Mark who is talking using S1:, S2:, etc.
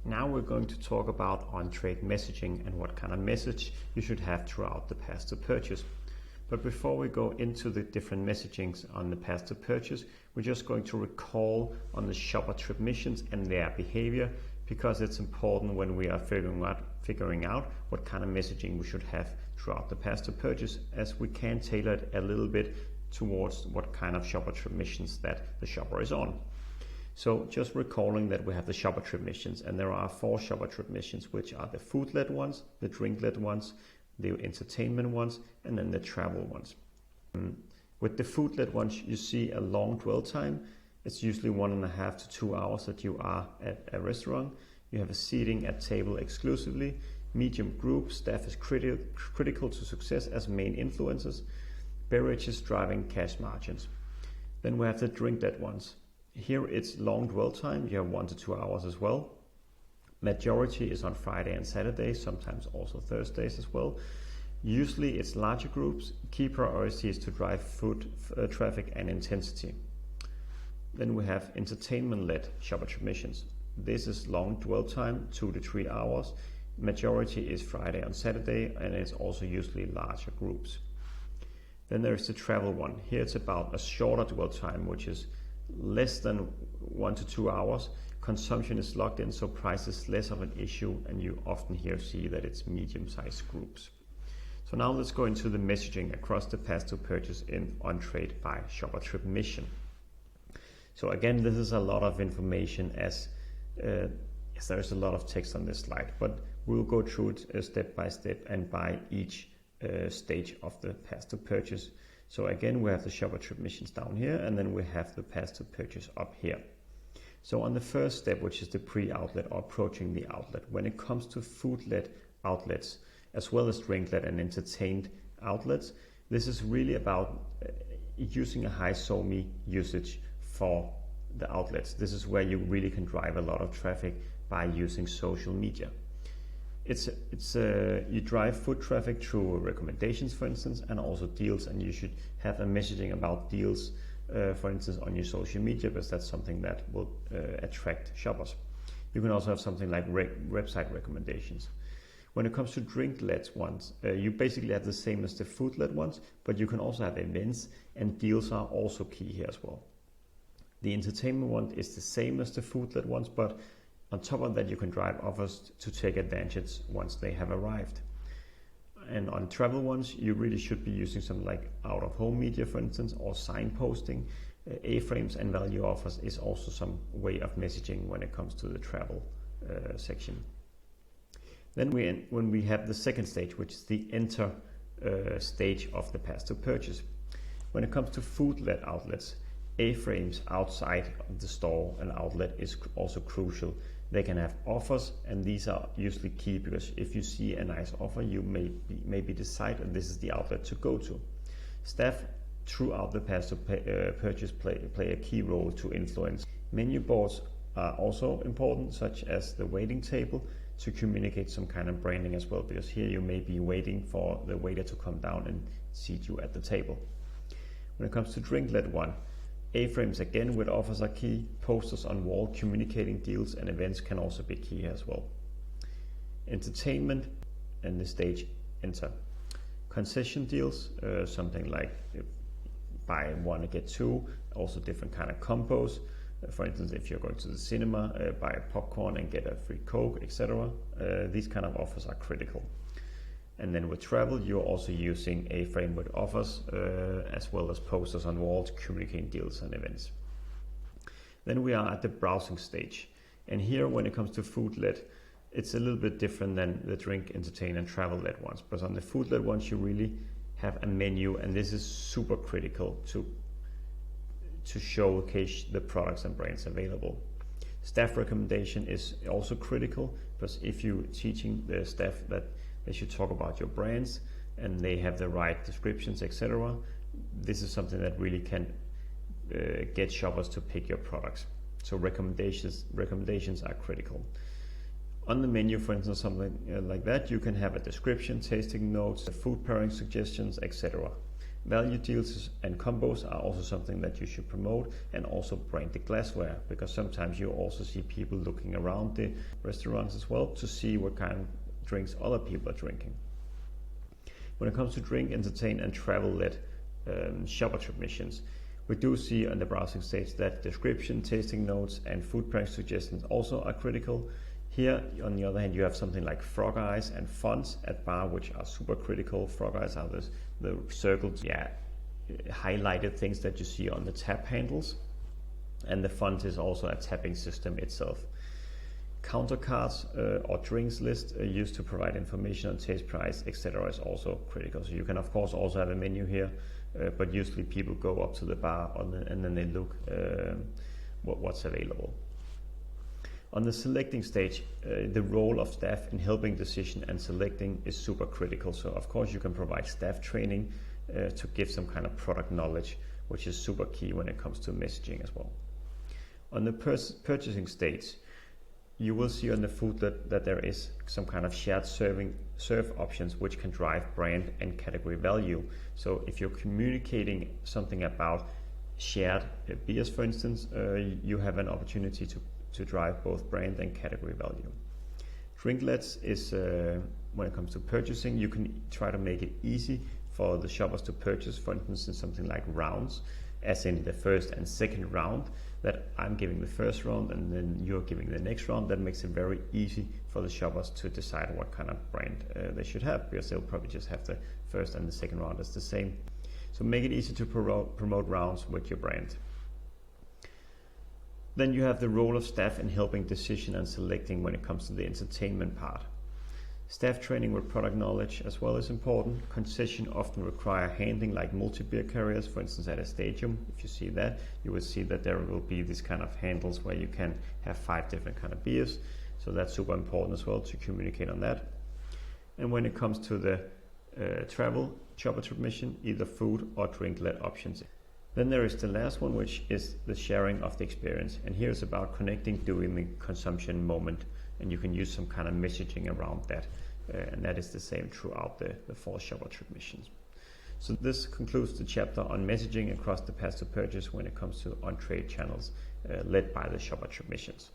S1: Now we're going to talk about on-trade messaging and what kind of message you should have throughout the path to purchase. But before we go into the different messagings on the path to purchase, we're just going to recall on the shopper trip missions and their behavior, because it's important when we are figuring out what kind of messaging we should have throughout the path to purchase, as we can tailor it a little bit towards what kind of shopper trip missions that the shopper is on. So just recalling that we have the shopper trip missions, and there are 4 shopper trip missions, which are the food-led ones, the drink-led ones, the entertainment ones, and then the travel ones. With the food-led ones, you see a long dwell time. It's usually 1.5 to 2 hours that you are at a restaurant. You have a seating at table exclusively, medium group, staff is critical to success as main influencers, beverages driving cash margins. Then we have the drink-led ones. Here it's long dwell time, you have 1 to 2 hours as well. Majority is on Friday and Saturday, sometimes also Thursdays as well. Usually it's larger groups. Key priority is to drive foot traffic and intensity. Then we have entertainment-led shopper trip missions. This is long dwell time, 2 to 3 hours. Majority is Friday and Saturday, and it's also usually larger groups. Then there is the travel one. Here it's about a shorter dwell time, which is less than 1 to 2 hours. Consumption is locked in, so price is less of an issue, and you often here see that it's medium-sized groups. So now let's go into the messaging across the path to purchase in on-trade by shopper trip mission. So again, this is a lot of information as there's a lot of text on this slide, but we'll go through it step by step and by each stage of the path to purchase. So again, we have the shopper trip missions down here, and then we have the path to purchase up here. So on the first step, which is the pre-outlet or approaching the outlet, when it comes to food-led outlets, as well as drink-led and entertained outlets, this is really about using a high SOMI usage for the outlets. This is where you really can drive a lot of traffic by using social media. You drive foot traffic through recommendations, for instance, and also deals, and you should have a messaging about deals, for instance, on your social media, because that's something that will attract shoppers. You can also have something like website recommendations. When it comes to drink-led ones, you basically have the same as the food-led ones, but you can also have events, and deals are also key here as well. The entertainment one is the same as the food-led ones, but on top of that, you can drive offers to take advantage once they have arrived. And on travel ones, you really should be using something like out-of-home media, for instance, or signposting. A-frames and value offers is also some way of messaging when it comes to the travel section. Then when we have the second stage, which is the enter stage of the path to purchase. When it comes to food-led outlets, A-frames outside of the store and outlet is also crucial. They can have offers, and these are usually key, because if you see a nice offer, you maybe decide that this is the outlet to go to. Staff throughout the path to purchase play a key role to influence. Menu boards are also important, such as the waiting table, to communicate some kind of branding as well, because here you may be waiting for the waiter to come down and seat you at the table. When it comes to drink-led one, A-frames again with offers are key. Posters on wall communicating deals and events can also be key as well. Entertainment and the stage enter. Concession deals, something like buy one get two, also different kind of combos. For instance, if you're going to the cinema, buy a popcorn and get a free Coke, etc. These kind of offers are critical. And then with travel, you're also using A-frame with offers, as well as posters on walls communicating deals and events. Then we are at the browsing stage. And here, when it comes to food-led, it's a little bit different than the drink, entertain, and travel-led ones. But on the food-led ones, you really have a menu, and this is super critical to showcase the products and brands available. Staff recommendation is also critical, because if you're teaching the staff that they should talk about your brands and they have the right descriptions, etc., this is something that really can get shoppers to pick your products. So recommendations are critical. On the menu, for instance, something like that, you can have a description, tasting notes, food pairing suggestions, etc. Value deals and combos are also something that you should promote, and also branded glassware, because sometimes you also see people looking around the restaurants as well to see what kind of drinks other people are drinking. When it comes to drink, entertain and travel-led shopper trip missions, we do see on the browsing stage that description, tasting notes and food pairing suggestions also are critical. Here, on the other hand, you have something like frog eyes and fonts at bar, which are super critical. Frog eyes are the circled, highlighted things that you see on the tap handles. And the font is also a tapping system itself. Counter cards or drinks list used to provide information on taste, price, etc. is also critical. So you can of course also have a menu here, but usually people go up to the bar and then they look what's available. On the selecting stage, the role of staff in helping decision and selecting is super critical. So of course you can provide staff training to give some kind of product knowledge, which is super key when it comes to messaging as well. On the purchasing stage, you will see on the food that there is some kind of shared serve options which can drive brand and category value. So if you're communicating something about shared beers, for instance, you have an opportunity to drive both brand and category value. Drinklets is, when it comes to purchasing, you can try to make it easy for the shoppers to purchase, for instance, in something like rounds, as in the first and second round, that I'm giving the first round and then you're giving the next round. That makes it very easy for the shoppers to decide what kind of brand they should have, because they'll probably just have the first and the second round as the same. So make it easy to promote rounds with your brand. Then you have the role of staff in helping decision and selecting when it comes to the entertainment part. Staff training with product knowledge as well is important. Concession often require handling like multi-beer carriers, for instance at a stadium. If you see that, you will see that there will be these kind of handles where you can have 5 different kind of beers. So that's super important as well to communicate on that. And when it comes to the travel shopper trip mission, either food or drink-led options. Then there is the last one, which is the sharing of the experience. And here it's about connecting during the consumption moment. And you can use some kind of messaging around that. And that is the same throughout the 4 shopper trip missions. So this concludes the chapter on messaging across the path to purchase when it comes to on-trade channels led by the shopper trip missions.